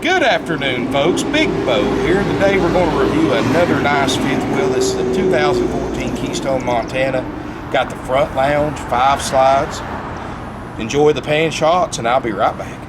Good afternoon, folks. Big Bo here. Today we're going to review another nice fifth wheel. This is a 2014 Keystone, Montana. Got the front lounge, 5 slides. Enjoy the pan shots, and I'll be right back.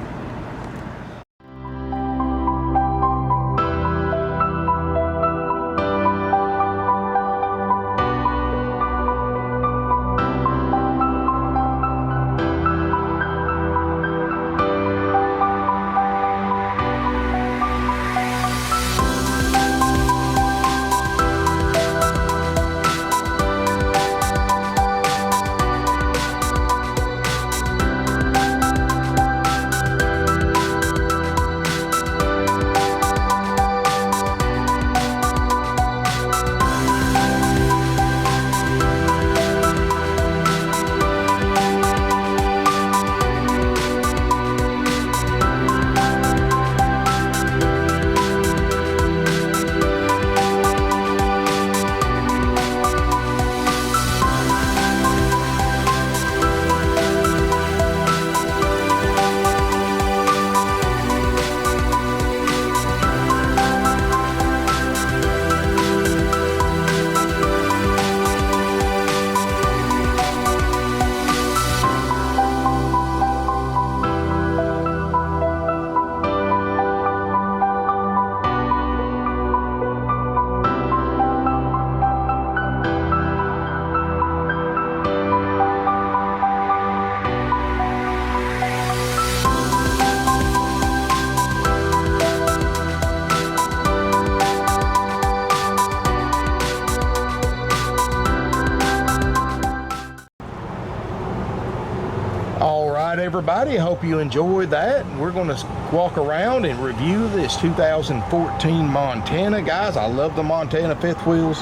Alright everybody, I hope you enjoyed that. We're going to walk around and review this 2014 Montana. Guys, I love the Montana fifth wheels.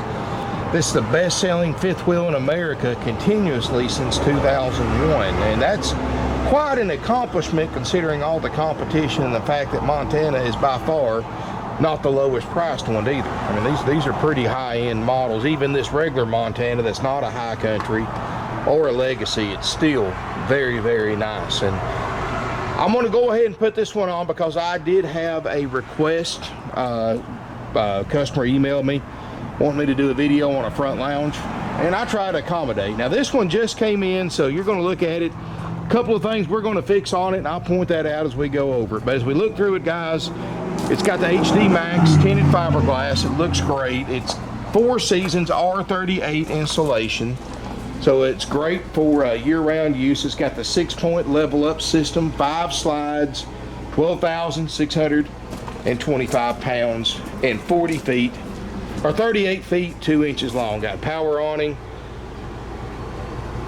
This is the best-selling fifth wheel in America continuously since 2001, and that's quite an accomplishment considering all the competition and the fact that Montana is by far not the lowest priced one either. I mean, these are pretty high-end models. Even this regular Montana that's not a high country or a legacy, it's still very, very nice. And I'm going to go ahead and put this one on because I did have a request. Customer emailed me wanting me to do a video on a front lounge, and I try to accommodate. Now this one just came in, so you're going to look at it. A couple of things we're going to fix on it, and I'll point that out as we go over it. But as we look through it, guys, it's got the HD Max tinted fiberglass. It looks great. It's 4 seasons R38 insulation, so it's great for year-round use. It's got the 6-point level up system, 5 slides, 12,625 pounds, and 40 feet, or 38 feet, 2 inches long. Got power awning.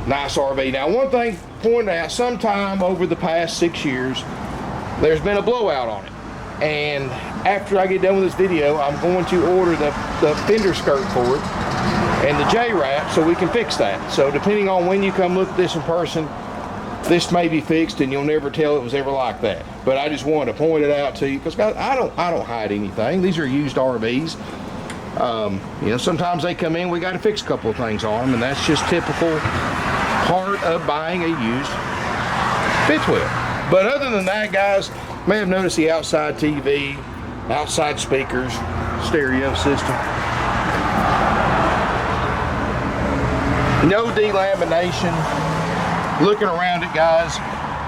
Nice RV. Now, one thing pointed out, sometime over the past 6 years, there's been a blowout on it. And after I get done with this video, I'm going to order the fender skirt for it and the J-wrap so we can fix that. So depending on when you come look at this in person, this may be fixed and you'll never tell it was ever like that. But I just wanted to point it out to you because I don't hide anything. These are used RVs. You know, sometimes they come in, we got to fix a couple of things on them, and that's just typical part of buying a used fifth wheel. But other than that, guys, you may have noticed the outside TV, outside speakers, stereo system. No delamination. Looking around it, guys,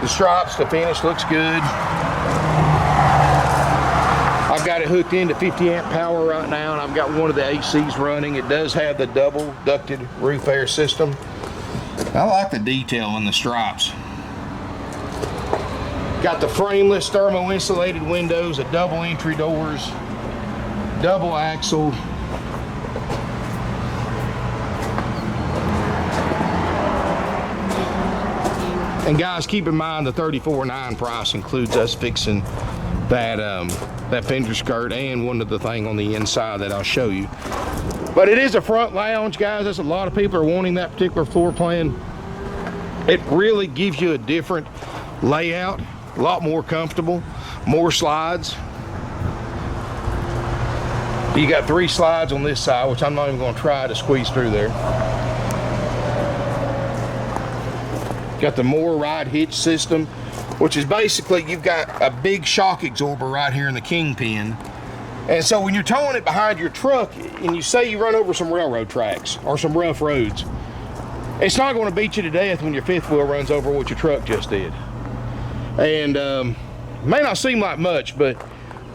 the stripes, the finish looks good. I've got it hooked into 50 amp power right now, and I've got one of the ACs running. It does have the double ducted roof air system. I like the detail in the stripes. Got the frameless thermo insulated windows, the double entry doors, double axle. And guys, keep in mind the $34,900 price includes us fixing that that fender skirt and one of the thing on the inside that I'll show you. But it is a front lounge, guys. That's a lot of people are wanting that particular floor plan. It really gives you a different layout, a lot more comfortable, more slides. You got 3 slides on this side, which I'm not even going to try to squeeze through there. Got the more ride hitch system. which is basically you've got a big shock absorber right here in the kingpin. And so when you're towing it behind your truck and you say you run over some railroad tracks or some rough roads, it's not going to beat you to death when your fifth wheel runs over what your truck just did. And may not seem like much, but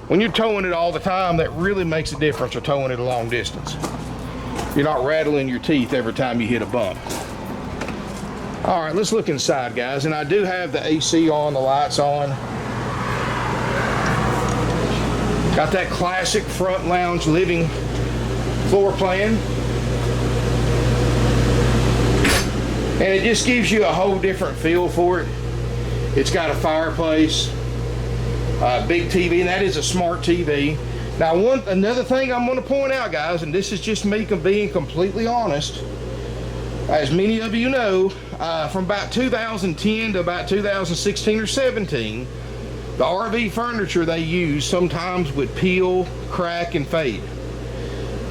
when you're towing it all the time, that really makes a difference for towing it a long distance. You're not rattling your teeth every time you hit a bump. All right, let's look inside, guys. And I do have the AC on, the lights on. Got that classic front lounge living floor plan. And it just gives you a whole different feel for it. It's got a fireplace, big TV, and that is a smart TV. Now, another thing I'm going to point out, guys, and this is just me being completely honest, as many of you know, from about 2010 to about 2016 or 17, the RV furniture they use sometimes would peel, crack, and fade.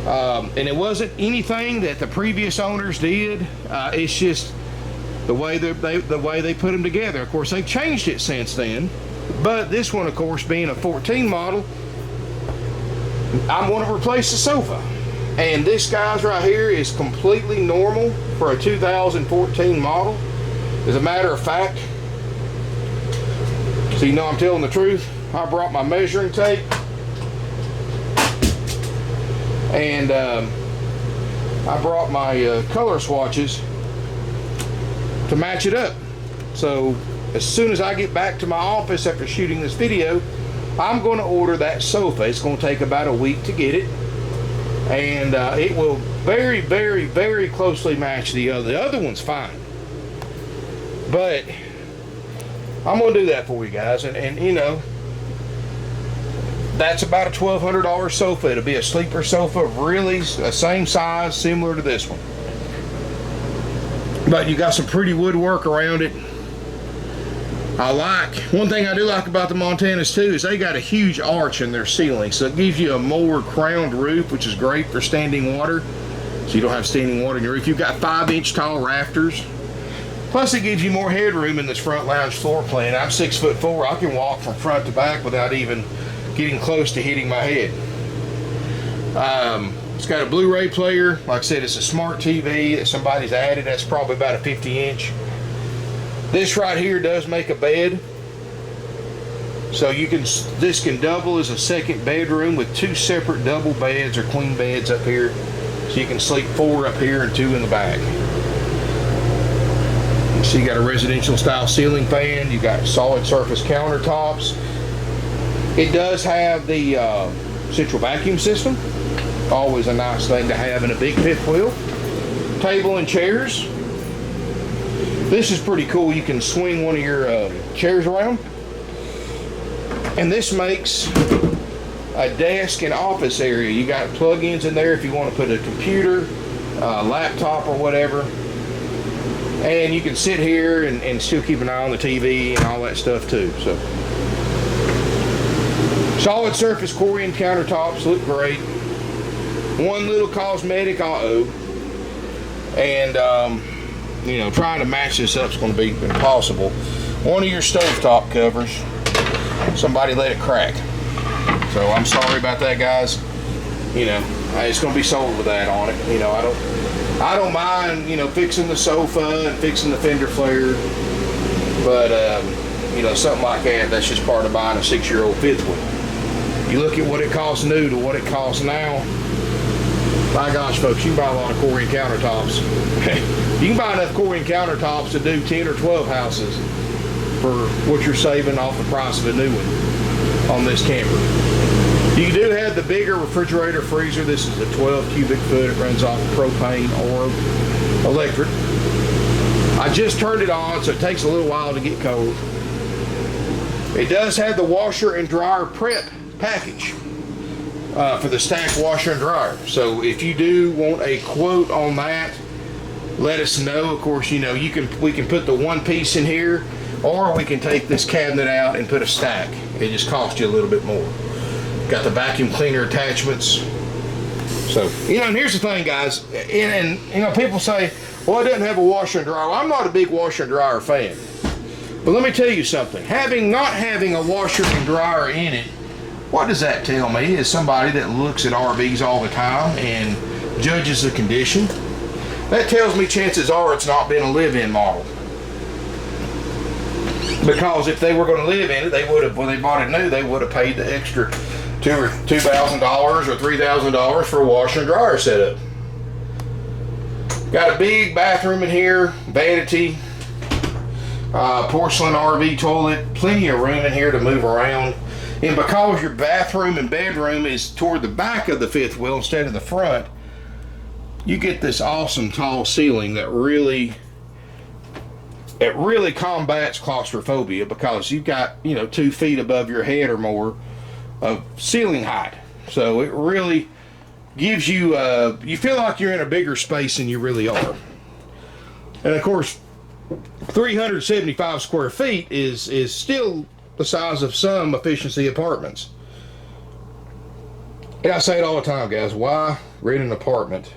And it wasn't anything that the previous owners did. It's just the way they put them together. Of course, they've changed it since then. But this one, of course, being a 14 model, I'm going to replace the sofa. And this, guys, right here is completely normal for a 2014 model. As a matter of fact, so you know I'm telling the truth, I brought my measuring tape and I brought my color swatches to match it up. So as soon as I get back to my office after shooting this video, I'm going to order that sofa. It's going to take about a week to get it, and it will very, very, very closely match the other. The other one's fine, but I'm going to do that for you guys. And you know, that's about a $1,200 sofa. It'll be a sleeper sofa, really the same size, similar to this one. But you got some pretty woodwork around it. One thing I do like about the Montanas too is they got a huge arch in their ceiling, so it gives you a more crowned roof, which is great for standing water, so you don't have standing water in your roof. You've got 5-inch tall rafters, plus it gives you more headroom in this front lounge floor plan. I'm 6'4". I can walk from front to back without even getting close to hitting my head. It's got a Blu-ray player. Like I said, it's a smart TV that somebody's added. That's probably about a 50-inch. This right here does make a bed, so this can double as a second bedroom with 2 separate double beds or queen beds up here, so you can sleep 4 up here and 2 in the back. You see, you got a residential style ceiling fan. You got solid surface countertops. It does have the central vacuum system. Always a nice thing to have in a big fifth wheel. Table and chairs. This is pretty cool. You can swing one of your chairs around. And this makes a desk and office area. You got plug-ins in there if you want to put a computer, laptop, or whatever. And you can sit here and still keep an eye on the TV and all that stuff too. So, solid surface Corian countertops look great. One little cosmetic and you know, trying to match this up is going to be impossible. One of your stovetop covers, somebody let it crack. So I'm sorry about that, guys. You know, it's going to be sold with that on it. You know, I don't mind, you know, fixing the sofa and fixing the fender flare, but you know, something like that's just part of buying a 6-year-old fifth wheel. You look at what it costs new to what it costs now. My gosh, folks, you can buy a lot of Corian countertops. You can buy enough Corian countertops to do 10 or 12 houses for what you're saving off the price of a new one on this camper. You do have the bigger refrigerator freezer. This is a 12 cubic foot. It runs off propane or electric. I just turned it on, so it takes a little while to get cold. It does have the washer and dryer prep package. For the stacked washer and dryer. So if you do want a quote on that, let us know. Of course, you know, we can put the one piece in here, or we can take this cabinet out and put a stack. It just costs you a little bit more. Got the vacuum cleaner attachments. So, you know, and here's the thing, guys, and you know, people say, well, it doesn't have a washer and dryer. Well, I'm not a big washer and dryer fan. But let me tell you something. Not having a washer and dryer in it, what does that tell me? As somebody that looks at RVs all the time and judges the condition, that tells me chances are it's not been a live-in model. Because if they were going to live in it, they would have, when they bought it new, they would have paid the extra $2,000 or $3,000 for a washer and dryer setup. Got a big bathroom in here, vanity, porcelain RV toilet, plenty of room in here to move around. And because your bathroom and bedroom is toward the back of the fifth wheel instead of the front, you get this awesome tall ceiling that really combats claustrophobia, because you've got 2 feet above your head or more of ceiling height. So it really gives you you feel like you're in a bigger space than you really are. And of course, 375 square feet is still the size of some efficiency apartments. And I say it all the time, guys, why rent an apartment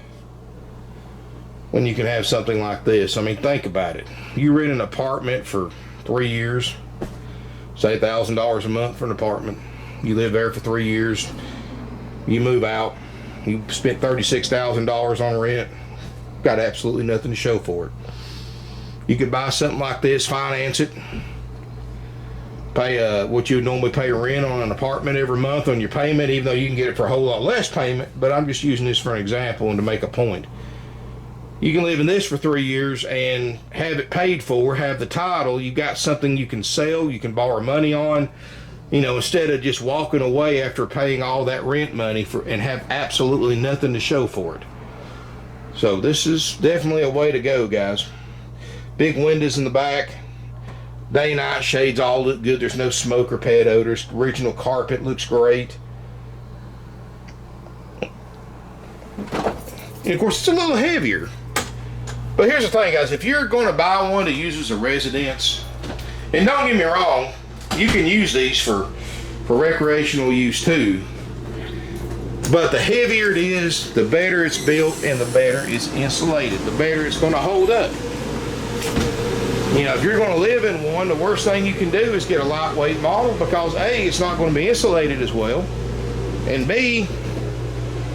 when you can have something like this? I mean, think about it. You rent an apartment for 3 years, say $1,000 a month for an apartment. You live there for 3 years, you move out, you spent $36,000 on rent, got absolutely nothing to show for it. You could buy something like this, finance it, pay what you would normally pay rent on an apartment every month on your payment, even though you can get it for a whole lot less payment. But I'm just using this for an example and to make a point. You can live in this for 3 years and have it paid for, have the title. You've got something you can sell, you can borrow money on, instead of just walking away after paying all that rent money and have absolutely nothing to show for it. So this is definitely a way to go, guys. Big windows in the back. Day night shades all look good. There's no smoke or pet odors. Original carpet looks great. And of course, it's a little heavier. But here's the thing, guys. If you're going to buy one to use as a residence, and don't get me wrong, you can use these for recreational use too. But the heavier it is, the better it's built and the better it's insulated. The better it's going to hold up. If you're going to live in one, the worst thing you can do is get a lightweight model, because A, it's not going to be insulated as well, and B,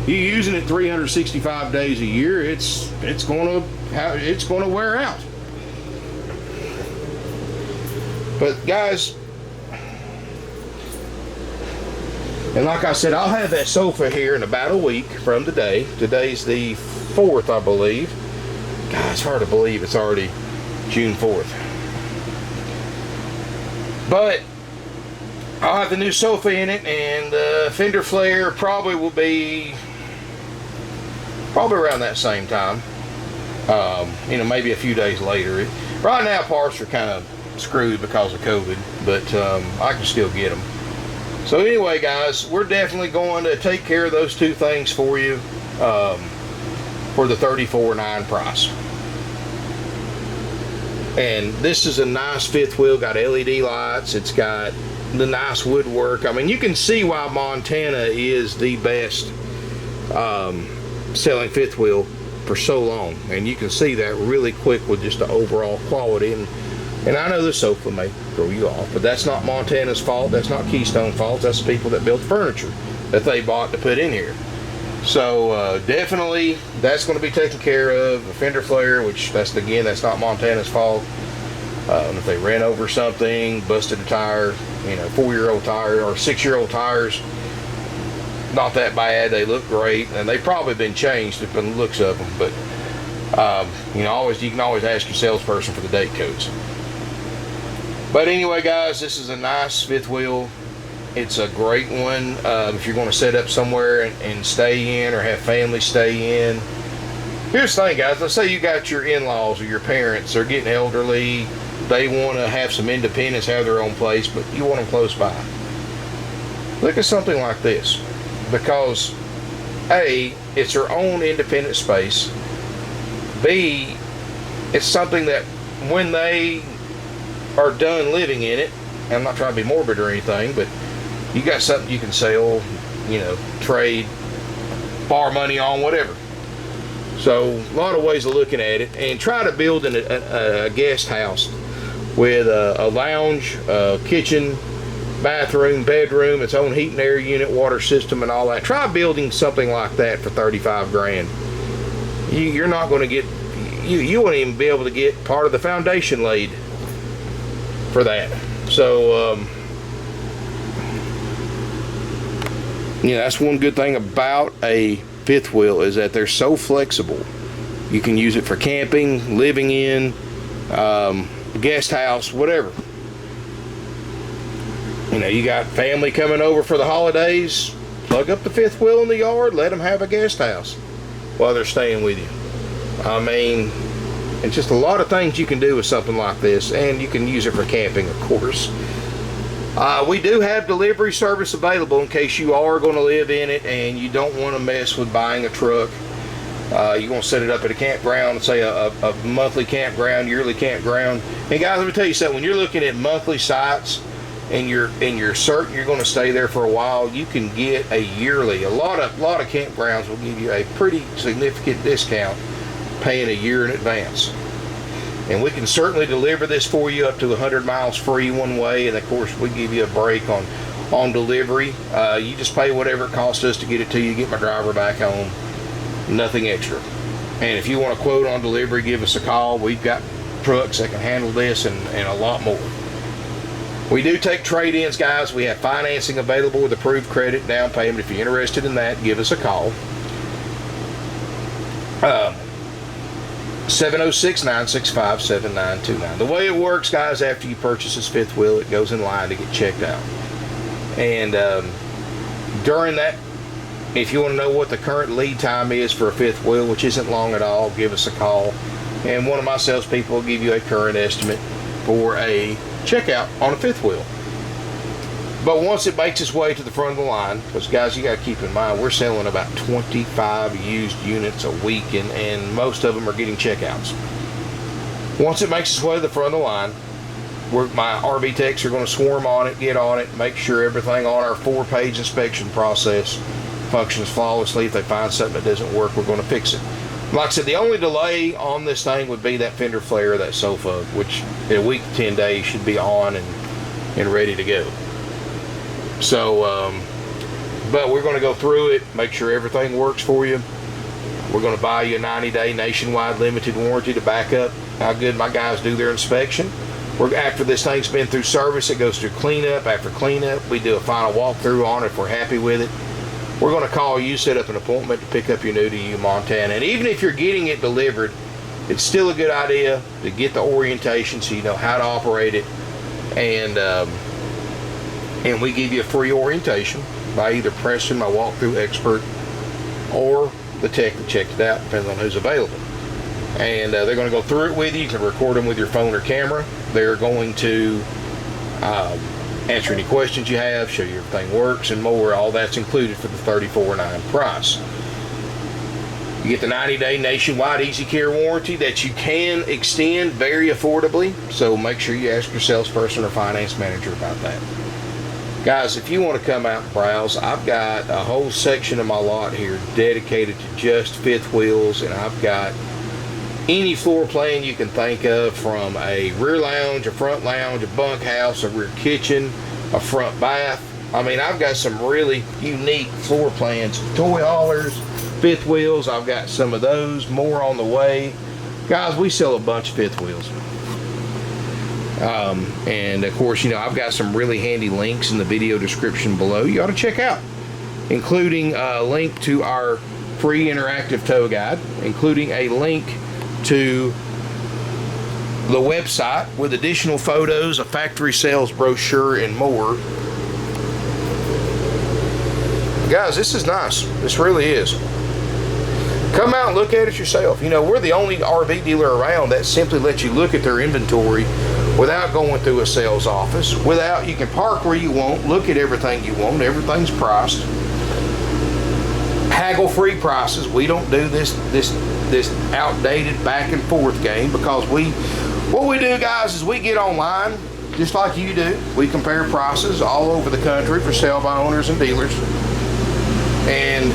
you're using it 365 days a year. It's going to wear out. But guys, and like I said, I'll have that sofa here in about a week from today. Today's the 4th, I believe. God, it's hard to believe it's already June 4th. But I'll have the new sofa in it, and the fender flare probably will be around that same time. Maybe a few days later. Right now, parts are kind of screwed because of COVID, but I can still get them. So anyway, guys, we're definitely going to take care of those two things for you for the $34,900 price. And this is a nice fifth wheel, got LED lights, it's got the nice woodwork. I mean, you can see why Montana is the best selling fifth wheel for so long, and you can see that really quick with just the overall quality. And I know the sofa may throw you off, but that's not Montana's fault, that's not Keystone fault, that's the people that built the furniture that they bought to put in here. So definitely that's going to be taken care of. The fender flare, which that's not Montana's fault. If they ran over something, busted a tire, 4-year-old tire or 6-year-old tires, not that bad. They look great, and they've probably been changed from the looks of them. But you can always ask your salesperson for the date codes. But anyway, guys, this is a nice fifth wheel. It's a great one if you're going to set up somewhere and stay in, or have family stay in. Here's the thing, guys. Let's say you got your in-laws or your parents. They're getting elderly. They want to have some independence, have their own place, but you want them close by. Look at something like this. Because A, it's their own independent space. B, it's something that when they are done living in it, and I'm not trying to be morbid or anything, but you got something you can sell, trade, borrow money on, whatever. So a lot of ways of looking at it, and try to build a guest house with a lounge, kitchen, bathroom, bedroom, its own heat and air unit, water system, and all that. Try building something like that for 35 grand. You're not going to get, you won't even be able to get part of the foundation laid for that. So, that's one good thing about a fifth wheel, is that they're so flexible. You can use it for camping, living in, guest house, whatever. You got family coming over for the holidays, plug up the fifth wheel in the yard, let them have a guest house while they're staying with you. I mean, it's just a lot of things you can do with something like this, and you can use it for camping, of course. We do have delivery service available in case you are going to live in it and you don't want to mess with buying a truck. You're going to set it up at a campground, say a monthly campground, yearly campground. And guys, let me tell you something, when you're looking at monthly sites and you're certain you're going to stay there for a while, you can get a yearly. A lot of campgrounds will give you a pretty significant discount paying a year in advance. And we can certainly deliver this for you up to 100 miles free one way, and of course we give you a break on delivery. You just pay whatever it costs us to get it to you, get my driver back home. Nothing extra. And if you want a quote on delivery, give us a call. We've got trucks that can handle this and a lot more. We do take trade-ins, guys. We have financing available with approved credit, down payment. If you're interested in that, give us a call. 706-965-7929. The way it works, guys, after you purchase this fifth wheel, it goes in line to get checked out. And during that, if you want to know what the current lead time is for a fifth wheel, which isn't long at all, give us a call. And one of my salespeople will give you a current estimate for a checkout on a fifth wheel. But once it makes its way to the front of the line, because guys, you got to keep in mind, we're selling about 25 used units a week, and most of them are getting checkouts. Once it makes its way to the front of the line, my RV techs are going to swarm on it, get on it, make sure everything on our 4-page inspection process functions flawlessly. If they find something that doesn't work, we're going to fix it. Like I said, the only delay on this thing would be that fender flare, that sofa, which in a week to 10 days should be on and ready to go. So, but we're going to go through it, make sure everything works for you. We're going to buy you a 90-day nationwide limited warranty to back up how good my guys do their inspection. After this thing's been through service, it goes through cleanup. After cleanup, we do a final walkthrough on it if we're happy with it. We're going to call you, set up an appointment to pick up your new to you Montana. And even if you're getting it delivered, it's still a good idea to get the orientation so you know how to operate it. And we give you a free orientation by either Preston, my walkthrough expert, or the tech that checked it out, depending on who's available. And they're going to go through it with you. You can record them with your phone or camera. They're going to answer any questions you have, show you everything works, and more. All that's included for the $34.9 price. You get the 90-day nationwide easy care warranty that you can extend very affordably. So make sure you ask your salesperson or finance manager about that. Guys, if you want to come out and browse, I've got a whole section of my lot here dedicated to just fifth wheels, and I've got any floor plan you can think of, from a rear lounge, a front lounge, a bunkhouse, a rear kitchen, a front bath. I mean, I've got some really unique floor plans, toy haulers, fifth wheels. I've got some of those, more on the way. Guys, we sell a bunch of fifth wheels. And of course, I've got some really handy links in the video description below you ought to check out, including a link to our free interactive tow guide, including a link to the website with additional photos, a factory sales brochure, and more. Guys, this is nice. This really is. Come out and look at it yourself. We're the only RV dealer around that simply lets you look at their inventory without going through a sales office. You can park where you want, look at everything you want. Everything's priced. Haggle-free prices. We don't do this outdated back and forth game, because what we do, guys, is we get online just like you do. We compare prices all over the country for sale by owners and dealers, and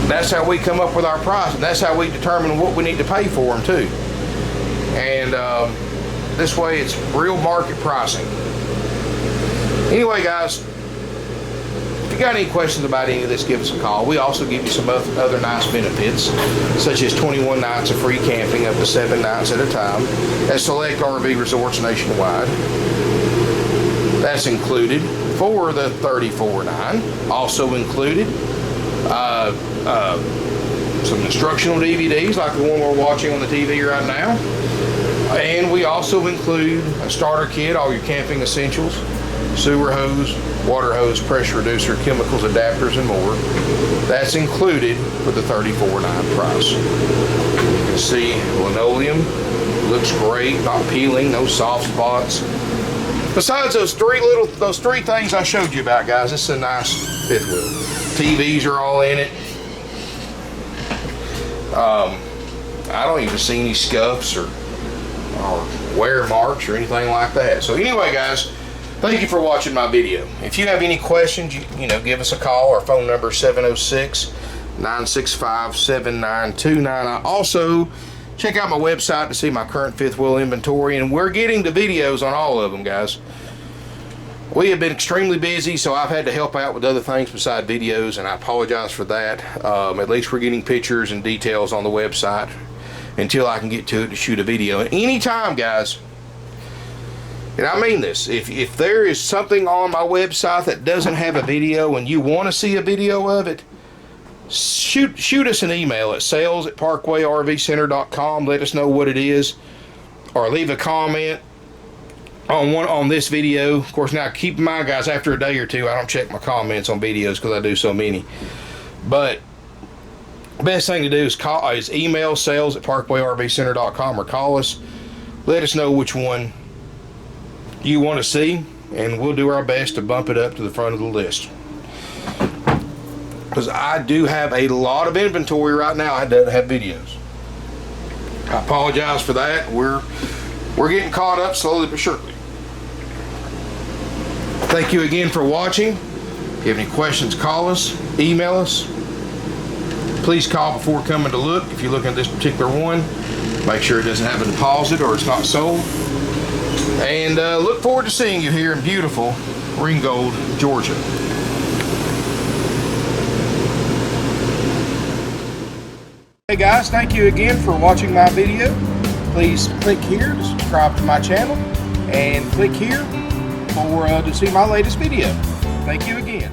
that's how we come up with our price, and that's how we determine what we need to pay for them too. And This way it's real market pricing. Anyway, guys, if you got any questions about any of this, give us a call. We also give you some other nice benefits, such as 21 nights of free camping up to 7 nights at a time at select RV resorts nationwide. That's included for the $34.9. Also included some instructional DVDs like the one we're watching on the TV right now. And we also include a starter kit, all your camping essentials, sewer hose, water hose, pressure reducer, chemicals, adapters, and more. That's included for the $34.9 price. You can see linoleum looks great, not peeling, no soft spots. Besides those three things I showed you about, guys, this is a nice fifth wheel. TVs are all in it. I don't even see any scuffs or wear marks or anything like that. So anyway, guys, thank you for watching my video. If you have any questions, you know, give us a call. Our phone number is 706-965-7929. Also, check out my website to see my current fifth wheel inventory, and we're getting the videos on all of them, guys. We have been extremely busy, so I've had to help out with other things besides videos, and I apologize for that. At least we're getting pictures and details on the website until I can get to it to shoot a video. And anytime, guys, and I mean this, if there is something on my website that doesn't have a video and you want to see a video of it, shoot us an email at sales@parkwayrvcenter.com. Let us know what it is, or leave a comment on this video. Of course, now keep in mind, guys, after a day or two I don't check my comments on videos because I do so many. But the best thing to do is email sales@parkwayrvcenter.com or call us. Let us know which one you want to see, and we'll do our best to bump it up to the front of the list. Because I do have a lot of inventory right now. I don't have videos. I apologize for that. We're getting caught up slowly but surely. Thank you again for watching. If you have any questions, call us, email us. Please call before coming to look. If you're looking at this particular one, make sure it doesn't have a deposit or it's not sold. And look forward to seeing you here in beautiful Ringgold, Georgia. Hey guys, thank you again for watching my video. Please click here to subscribe to my channel, and click here to see my latest video. Thank you again.